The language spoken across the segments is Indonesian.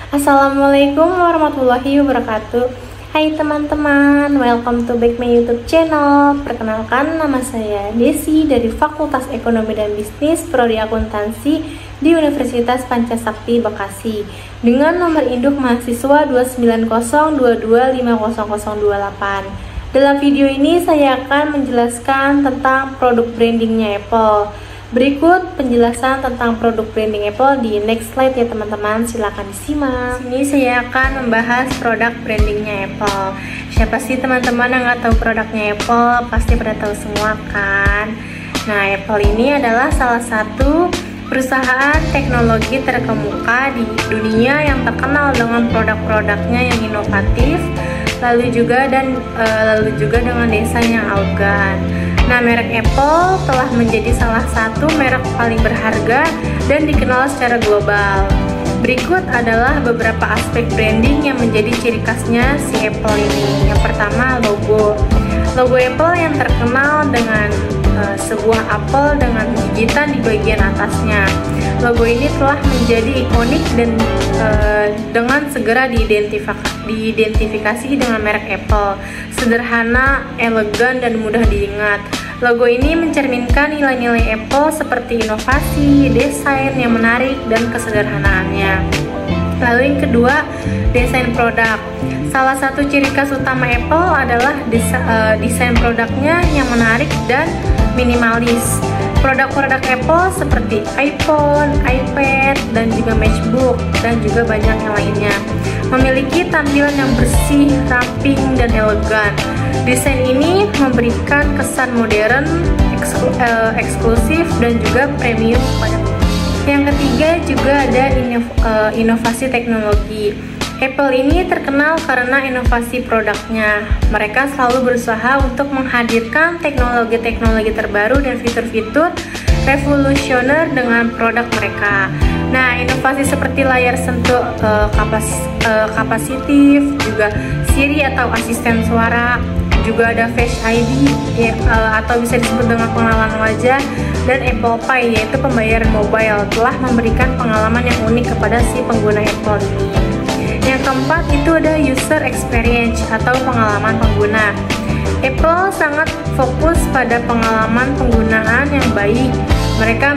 Assalamualaikum warahmatullahi wabarakatuh. Hai teman-teman, welcome to back my YouTube channel. Perkenalkan, nama saya Desi dari Fakultas Ekonomi dan Bisnis Prodi Akuntansi di Universitas Pancasakti Bekasi dengan nomor induk mahasiswa 29022500028. Dalam video ini saya akan menjelaskan tentang produk brandingnya Apple. Berikut penjelasan tentang produk branding Apple di next slide ya teman-teman, silahkan disimak. Ini saya akan membahas produk brandingnya Apple. Siapa sih teman-teman yang nggak tahu produknya Apple? Pasti pada tahu semua kan? Nah, Apple ini adalah salah satu perusahaan teknologi terkemuka di dunia yang terkenal dengan produk-produknya yang inovatif, lalu juga dengan desain yang elegan. Nah, merek Apple telah menjadi salah satu merek paling berharga dan dikenal secara global. Berikut adalah beberapa aspek branding yang menjadi ciri khasnya si Apple ini. Yang pertama, logo. Logo Apple yang terkenal dengan sebuah apel dengan gigitan di bagian atasnya. Logo ini telah menjadi ikonik dan dengan segera diidentifikasi dengan merek Apple. Sederhana, elegan, dan mudah diingat. Logo ini mencerminkan nilai-nilai Apple seperti inovasi, desain yang menarik, dan kesederhanaannya. Lalu yang kedua, desain produk. Salah satu ciri khas utama Apple adalah desain produknya yang menarik dan minimalis. Produk-produk Apple seperti iPhone, iPad, dan juga MacBook, dan juga banyak yang lainnya memiliki tampilan yang bersih, ramping, dan elegan. Desain ini memberikan kesan modern, eksklusif, dan juga premium pada pengguna. Yang ketiga juga ada inovasi teknologi. Apple ini terkenal karena inovasi produknya. Mereka selalu berusaha untuk menghadirkan teknologi-teknologi terbaru dan fitur-fitur revolusioner dengan produk mereka. Nah, inovasi seperti layar sentuh kapasitif, juga Siri atau asisten suara, juga ada Face ID atau bisa disebut dengan pengenalan wajah, dan Apple Pay yaitu pembayaran mobile telah memberikan pengalaman yang unik kepada si pengguna Apple ini. Yang keempat itu ada user experience atau pengalaman pengguna. Apple sangat fokus pada pengalaman penggunaan yang baik. Mereka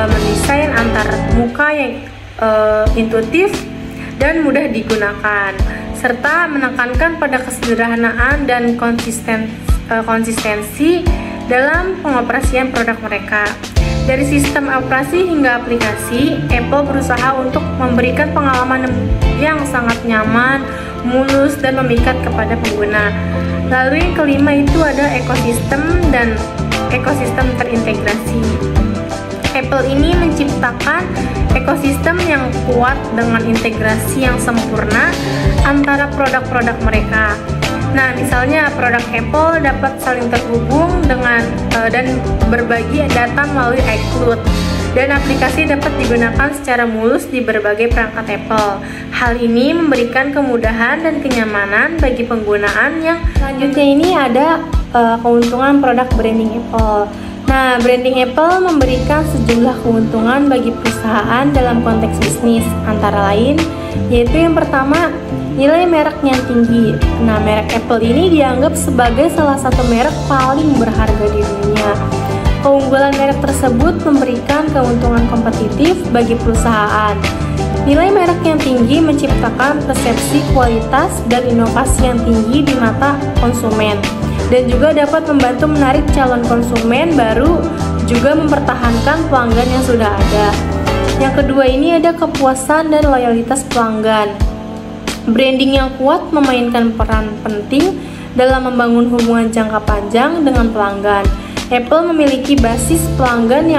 mendesain antar muka yang intuitif dan mudah digunakan, serta menekankan pada kesederhanaan dan konsistensi dalam pengoperasian produk mereka. Dari sistem operasi hingga aplikasi, Apple berusaha untuk memberikan pengalaman yang sangat nyaman, mulus, dan memikat kepada pengguna. Lalu yang kelima itu ada ekosistem dan ekosistem terintegrasi. Apple ini menciptakan ekosistem yang kuat dengan integrasi yang sempurna antara produk-produk mereka. Nah, misalnya produk Apple dapat saling terhubung dengan dan berbagi data melalui iCloud, dan aplikasi dapat digunakan secara mulus di berbagai perangkat Apple. Hal ini memberikan kemudahan dan kenyamanan bagi penggunaan. Yang selanjutnya ini ada keuntungan produk branding Apple. Nah, branding Apple memberikan sejumlah keuntungan bagi perusahaan dalam konteks bisnis, antara lain yaitu yang pertama, nilai merek yang tinggi. Nah, merek Apple ini dianggap sebagai salah satu merek paling berharga di dunia. Keunggulan merek tersebut memberikan keuntungan kompetitif bagi perusahaan. Nilai merek yang tinggi menciptakan persepsi kualitas dan inovasi yang tinggi di mata konsumen, dan juga dapat membantu menarik calon konsumen baru, juga mempertahankan pelanggan yang sudah ada. Yang kedua ini ada kepuasan dan loyalitas pelanggan. Branding yang kuat memainkan peran penting dalam membangun hubungan jangka panjang dengan pelanggan. Apple memiliki basis pelanggan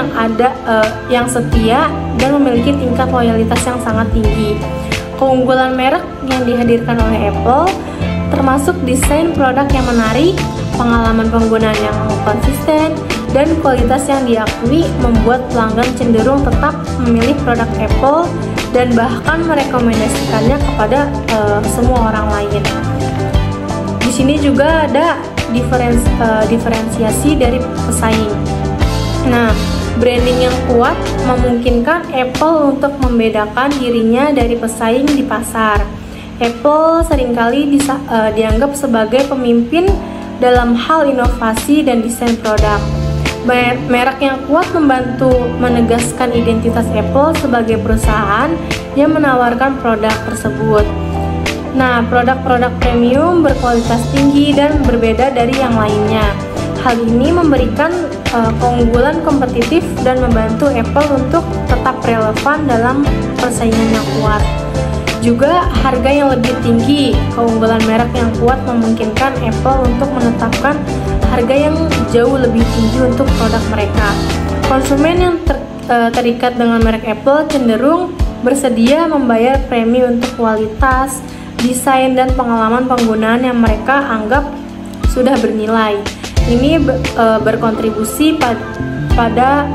yang setia dan memiliki tingkat loyalitas yang sangat tinggi. Keunggulan merek yang dihadirkan oleh Apple termasuk desain produk yang menarik, pengalaman penggunaan yang konsisten, dan kualitas yang diakui membuat pelanggan cenderung tetap memilih produk Apple dan bahkan merekomendasikannya kepada semua orang lain. Di sini juga ada diferensiasi dari pesaing. Nah, branding yang kuat memungkinkan Apple untuk membedakan dirinya dari pesaing di pasar. Apple seringkali dianggap sebagai pemimpin dalam hal inovasi dan desain produk. Merek yang kuat membantu menegaskan identitas Apple sebagai perusahaan yang menawarkan produk tersebut. Nah, produk-produk premium berkualitas tinggi dan berbeda dari yang lainnya. Hal ini memberikan keunggulan kompetitif dan membantu Apple untuk tetap relevan dalam persaingan yang kuat. Juga harga yang lebih tinggi, keunggulan merek yang kuat memungkinkan Apple untuk menetapkan harga yang jauh lebih tinggi untuk produk mereka. Konsumen yang terikat dengan merek Apple cenderung bersedia membayar premi untuk kualitas, desain, dan pengalaman penggunaan yang mereka anggap sudah bernilai. Ini berkontribusi pada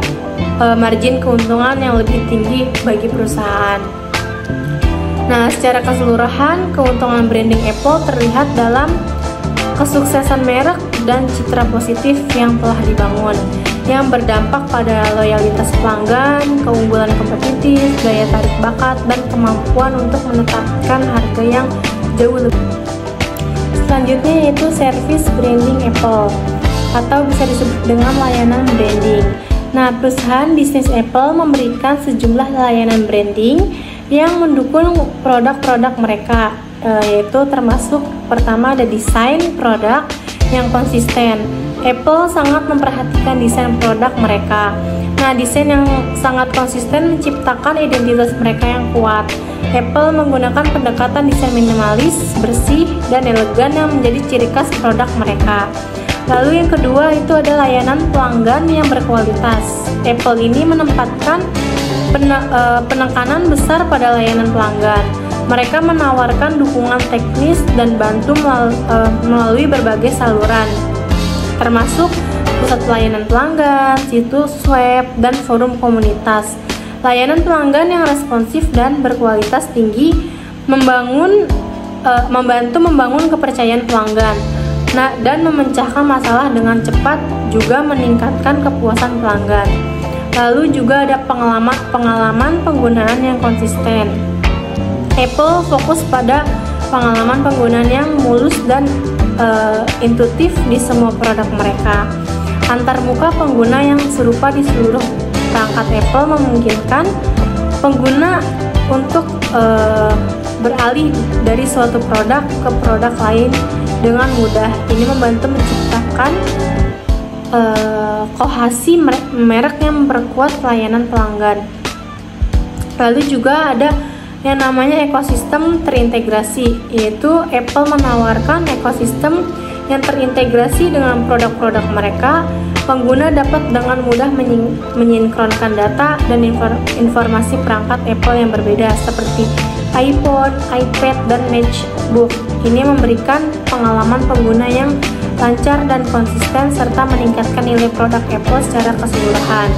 margin keuntungan yang lebih tinggi bagi perusahaan. Nah, secara keseluruhan, keuntungan branding Apple terlihat dalam kesuksesan merek dan citra positif yang telah dibangun, yang berdampak pada loyalitas pelanggan, keunggulan kompetitif, daya tarik bakat, dan kemampuan untuk menetapkan harga yang jauh lebih. Selanjutnya yaitu service branding Apple, atau bisa disebut dengan layanan branding. Nah, perusahaan bisnis Apple memberikan sejumlah layanan branding yang mendukung produk-produk mereka, yaitu termasuk pertama ada desain produk yang konsisten. Apple sangat memperhatikan desain produk mereka. Nah, desain yang sangat konsisten menciptakan identitas mereka yang kuat. Apple menggunakan pendekatan desain minimalis, bersih, dan elegan yang menjadi ciri khas produk mereka. Lalu yang kedua itu ada layanan pelanggan yang berkualitas. Apple ini menempatkan penekanan besar pada layanan pelanggan. Mereka menawarkan dukungan teknis dan bantu melalui berbagai saluran, termasuk pusat pelayanan pelanggan, situs web, dan forum komunitas. Layanan pelanggan yang responsif dan berkualitas tinggi membantu membangun kepercayaan pelanggan, dan memecahkan masalah dengan cepat, juga meningkatkan kepuasan pelanggan. Lalu juga ada pengalaman penggunaan yang konsisten. Apple fokus pada pengalaman penggunaan yang mulus dan intuitif di semua produk mereka. Antarmuka pengguna yang serupa di seluruh perangkat Apple memungkinkan pengguna untuk beralih dari suatu produk ke produk lain dengan mudah. Ini membantu menciptakan kohesi merek yang memperkuat pelayanan pelanggan. Lalu juga ada yang namanya ekosistem terintegrasi, yaitu Apple menawarkan ekosistem yang terintegrasi dengan produk-produk mereka. Pengguna dapat dengan mudah menyinkronkan data dan informasi perangkat Apple yang berbeda seperti iPhone, iPad, dan MacBook. Ini memberikan pengalaman pengguna yang lancar dan konsisten serta meningkatkan nilai produk Apple secara keseluruhan.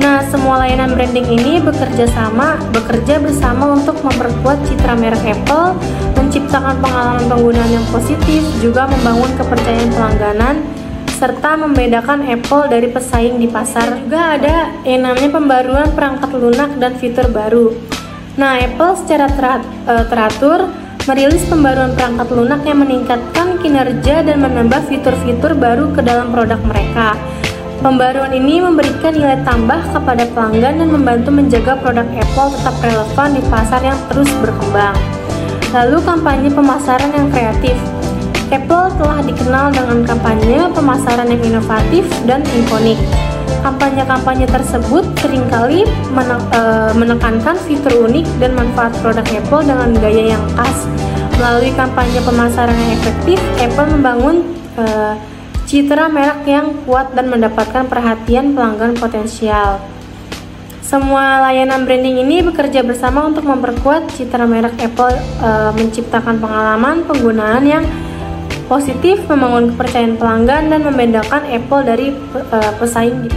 Nah, semua layanan branding ini bekerja bersama untuk memperkuat citra merek Apple, menciptakan pengalaman penggunaan yang positif, juga membangun kepercayaan pelangganan, serta membedakan Apple dari pesaing di pasar. Juga ada yang namanya pembaruan perangkat lunak dan fitur baru. Nah, Apple secara teratur merilis pembaruan perangkat lunak yang meningkatkan kinerja dan menambah fitur-fitur baru ke dalam produk mereka. Pembaruan ini memberikan nilai tambah kepada pelanggan dan membantu menjaga produk Apple tetap relevan di pasar yang terus berkembang. Lalu kampanye pemasaran yang kreatif. Apple telah dikenal dengan kampanye pemasaran yang inovatif dan ikonik. Kampanye-kampanye tersebut seringkali menekankan fitur unik dan manfaat produk Apple dengan gaya yang khas. Melalui kampanye pemasaran yang efektif, Apple membangun citra merek yang kuat dan mendapatkan perhatian pelanggan potensial. Semua layanan branding ini bekerja bersama untuk memperkuat citra merek Apple, menciptakan pengalaman penggunaan yang positif, membangun kepercayaan pelanggan, dan membedakan Apple dari pesaing.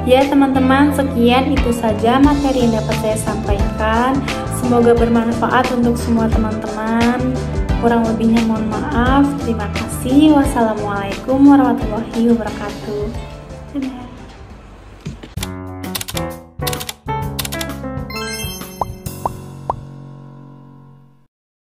Ya teman-teman, sekian itu saja materi yang dapat saya sampaikan. Semoga bermanfaat untuk semua teman-teman. Kurang lebihnya mohon maaf. Terima kasih. kasih. Wassalamualaikum warahmatullahi wabarakatuh. Dadah.